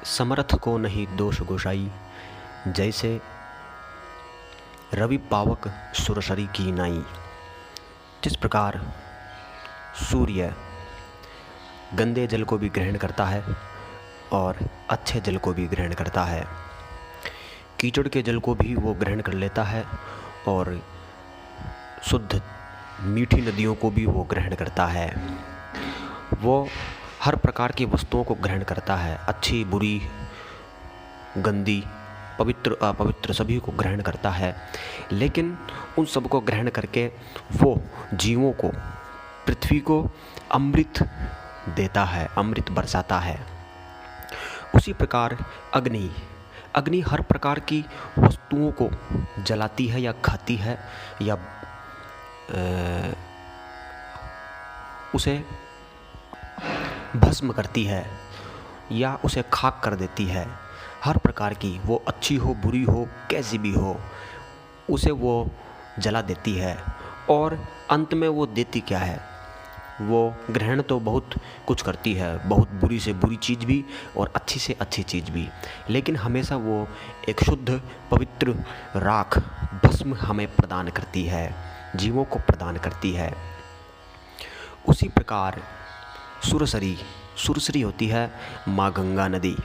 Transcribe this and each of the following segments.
समर्थ को नहीं दोष गोसाई, जैसे रवि पावक सुरसरी की नाई। जिस प्रकार सूर्य गंदे जल को भी ग्रहण करता है और अच्छे जल को भी ग्रहण करता है, कीचड़ के जल को भी वो ग्रहण कर लेता है और शुद्ध मीठी नदियों को भी वो ग्रहण करता है। वो हर प्रकार की वस्तुओं को ग्रहण करता है, अच्छी बुरी गंदी पवित्र अपवित्र सभी को ग्रहण करता है। लेकिन उन सब को ग्रहण करके वो जीवों को, पृथ्वी को अमृत देता है, अमृत बरसाता है। उसी प्रकार अग्नि हर प्रकार की वस्तुओं को जलाती है या खाती है या उसे भस्म करती है या उसे खाक कर देती है। हर प्रकार की, वो अच्छी हो बुरी हो कैसी भी हो, उसे वो जला देती है। और अंत में वो देती क्या है? वो ग्रहण तो बहुत कुछ करती है, बहुत बुरी से बुरी चीज़ भी और अच्छी से अच्छी चीज़ भी, लेकिन हमेशा वो एक शुद्ध पवित्र राख भस्म हमें प्रदान करती है, जीवों को प्रदान करती है। उसी प्रकार सुरसरी होती है माँ गंगा नदी।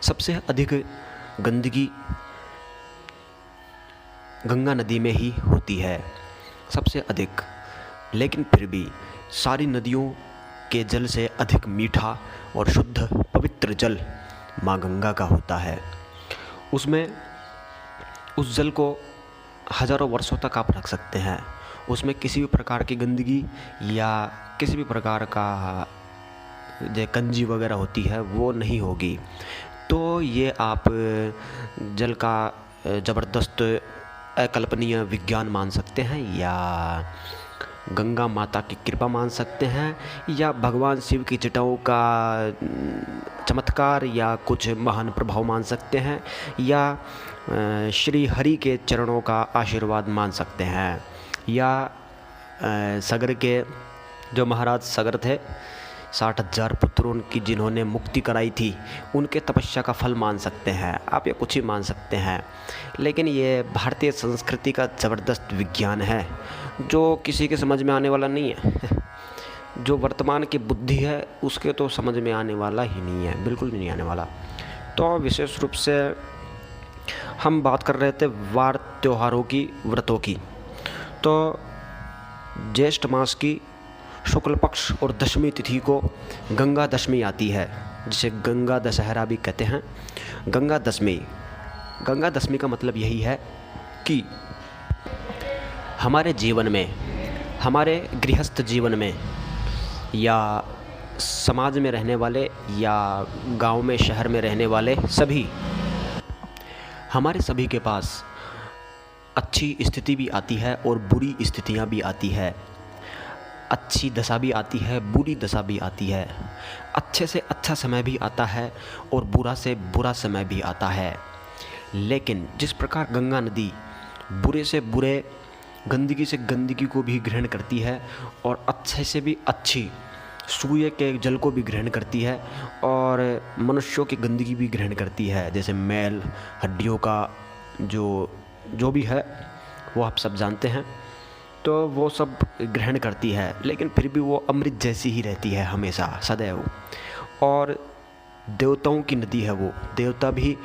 सबसे अधिक गंदगी गंगा नदी में ही होती है, सबसे अधिक। लेकिन फिर भी सारी नदियों के जल से अधिक मीठा और शुद्ध पवित्र जल माँ गंगा का होता है। उसमें उस जल को हजारों वर्षों तक आप रख सकते हैं। उसमें किसी भी प्रकार की गंदगी या किसी भी प्रकार का जो कंजी वगैरह होती है वो नहीं होगी। तो ये आप जल का ज़बरदस्त अकल्पनीय विज्ञान मान सकते हैं, या गंगा माता की कृपा मान सकते हैं, या भगवान शिव की जटाओं का चमत्कार या कुछ महान प्रभाव मान सकते हैं, या श्री हरि के चरणों का आशीर्वाद मान सकते हैं, या सगर के जो महाराज सगर थे, 60,000 पुत्रों की जिन्होंने मुक्ति कराई थी, उनके तपस्या का फल मान सकते हैं आप, या कुछ ही मान सकते हैं। लेकिन ये भारतीय संस्कृति का ज़बरदस्त विज्ञान है जो किसी के समझ में आने वाला नहीं है। जो वर्तमान की बुद्धि है उसके तो समझ में आने वाला ही नहीं है, बिल्कुल नहीं आने वाला। तो विशेष रूप से हम बात कर रहे थे वार त्योहारों की, व्रतों की। तो ज्येष्ठ मास की शुक्ल पक्ष और दशमी तिथि को गंगा दशमी आती है, जिसे गंगा दशहरा भी कहते हैं। गंगा दशमी का मतलब यही है कि हमारे जीवन में, हमारे गृहस्थ जीवन में, या समाज में रहने वाले, या गांव में शहर में रहने वाले सभी, हमारे सभी के पास अच्छी स्थिति भी आती है और बुरी स्थितियां भी आती है। अच्छी दशा भी आती है, बुरी दशा भी आती है। अच्छे से अच्छा समय भी आता है और बुरा से बुरा समय भी आता है। लेकिन जिस प्रकार गंगा नदी बुरे से बुरे, गंदगी से गंदगी को भी ग्रहण करती है और अच्छे से भी अच्छी सूर्य के जल को भी ग्रहण करती है और मनुष्यों की गंदगी भी ग्रहण करती है, जैसे मैल हड्डियों का जो भी है वो आप सब जानते हैं, तो वो सब ग्रहण करती है। लेकिन फिर भी वो अमृत जैसी ही रहती है हमेशा, सदैव। और देवताओं की नदी है वो, देवता भी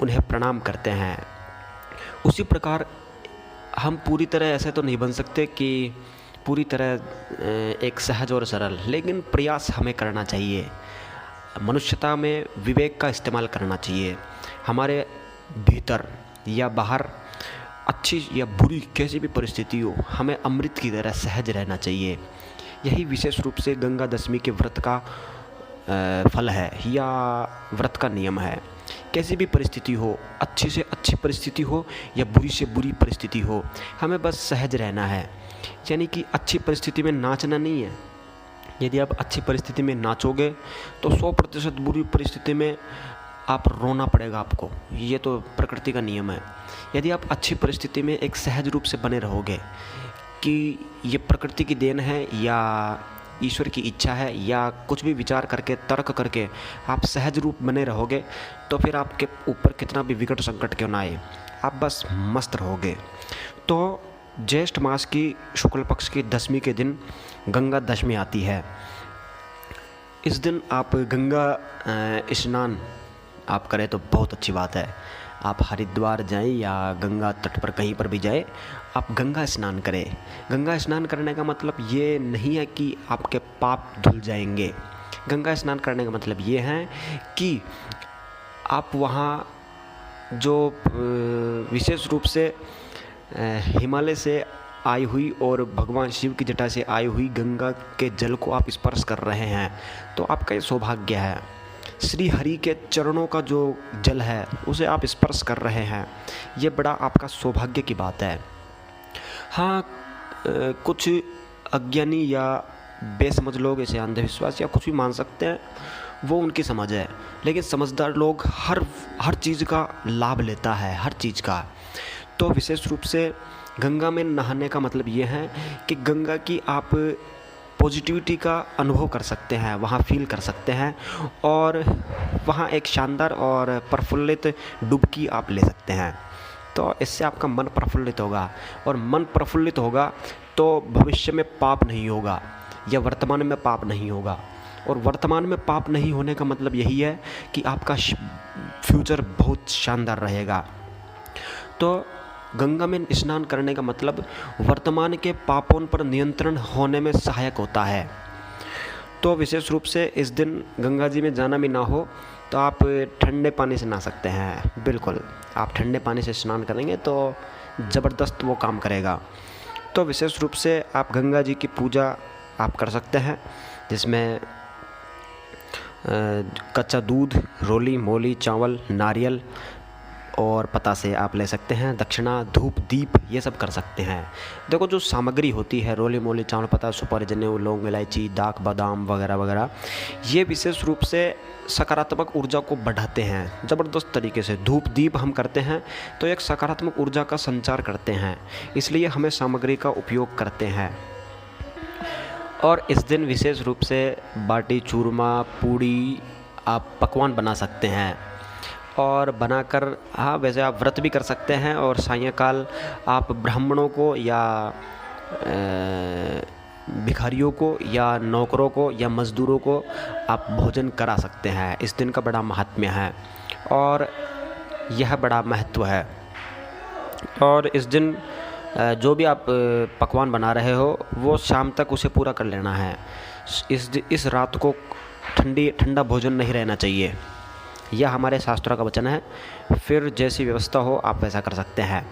उन्हें प्रणाम करते हैं। उसी प्रकार हम पूरी तरह ऐसे तो नहीं बन सकते कि पूरी तरह एक सहज और सरल, लेकिन प्रयास हमें करना चाहिए। मनुष्यता में विवेक का इस्तेमाल करना चाहिए। हमारे भीतर या बाहर अच्छी या बुरी कैसी भी परिस्थिति हो, हमें अमृत की तरह सहज रहना चाहिए। यही विशेष रूप से गंगा दशमी के व्रत का फल है या व्रत का नियम है। कैसी भी परिस्थिति हो, अच्छी से अच्छी परिस्थिति हो या बुरी से बुरी परिस्थिति हो, हमें बस सहज रहना है। यानी कि अच्छी परिस्थिति में नाचना नहीं है। यदि आप अच्छी परिस्थिति में नाचोगे तो 100% बुरी परिस्थिति में आप रोना पड़ेगा आपको, ये तो प्रकृति का नियम है। यदि आप अच्छी परिस्थिति में एक सहज रूप से बने रहोगे कि ये प्रकृति की देन है या ईश्वर की इच्छा है या कुछ भी विचार करके तर्क करके आप सहज रूप बने रहोगे तो फिर आपके ऊपर कितना भी विकट संकट क्यों ना आए, आप बस मस्त रहोगे। तो ज्येष्ठ मास की शुक्ल पक्ष की दशमी के दिन गंगा दशमी आती है। इस दिन आप गंगा स्नान आप करें तो बहुत अच्छी बात है। आप हरिद्वार जाएं या गंगा तट पर कहीं पर भी जाएं, आप गंगा स्नान करें। गंगा स्नान करने का मतलब ये नहीं है कि आपके पाप धुल जाएंगे। गंगा स्नान करने का मतलब ये है कि आप वहाँ जो विशेष रूप से हिमालय से आई हुई और भगवान शिव की जटा से आई हुई गंगा के जल को आप स्पर्श कर रहे हैं, तो आपका ये सौभाग्य है। श्री हरि के चरणों का जो जल है उसे आप स्पर्श कर रहे हैं, ये बड़ा आपका सौभाग्य की बात है। हाँ, कुछ अज्ञानी या बेसमझ लोग इसे अंधविश्वास या कुछ भी मान सकते हैं, वो उनकी समझ है, लेकिन समझदार लोग हर चीज़ का लाभ लेता है, हर चीज़ का। तो विशेष रूप से गंगा में नहाने का मतलब ये है कि गंगा की आप पॉजिटिविटी का अनुभव कर सकते हैं, वहाँ फील कर सकते हैं और वहाँ एक शानदार और प्रफुल्लित डुबकी आप ले सकते हैं। तो इससे आपका मन प्रफुल्लित होगा और मन प्रफुल्लित होगा तो भविष्य में पाप नहीं होगा या वर्तमान में पाप नहीं होगा। और वर्तमान में पाप नहीं होने का मतलब यही है कि आपका फ्यूचर बहुत शानदार रहेगा। तो गंगा में स्नान करने का मतलब वर्तमान के पापों पर नियंत्रण होने में सहायक होता है। तो विशेष रूप से इस दिन गंगा जी में जाना भी ना हो तो आप ठंडे पानी से नहा सकते हैं। बिल्कुल, आप ठंडे पानी से स्नान करेंगे तो ज़बरदस्त वो काम करेगा। तो विशेष रूप से आप गंगा जी की पूजा आप कर सकते हैं, जिसमें कच्चा दूध, रोली, मोली, चावल, नारियल और पतासे आप ले सकते हैं, दक्षिणा, धूप, दीप ये सब कर सकते हैं। देखो, जो सामग्री होती है रोली, मोली, चावल, पता, सुपारी, जनेऊ, लौंग, इलायची, दाख, बादाम वगैरह वगैरह, ये विशेष रूप से सकारात्मक ऊर्जा को बढ़ाते हैं ज़बरदस्त तरीके से। धूप दीप हम करते हैं तो एक सकारात्मक ऊर्जा का संचार करते हैं, इसलिए हमें सामग्री का उपयोग करते हैं। और इस दिन विशेष रूप से बाटी, चूरमा, पूड़ी आप पकवान बना सकते हैं और बनाकर, हाँ वैसे आप व्रत भी कर सकते हैं और सायंकाल आप ब्राह्मणों को या भिखारियों को या नौकरों को या मज़दूरों को आप भोजन करा सकते हैं। इस दिन का बड़ा महात्म्य है और यह बड़ा महत्व है। और इस दिन जो भी आप पकवान बना रहे हो वो शाम तक उसे पूरा कर लेना है। इस रात को ठंडा भोजन नहीं रहना चाहिए, यह हमारे शास्त्रों का वचन है। फिर जैसी व्यवस्था हो आप वैसा कर सकते हैं।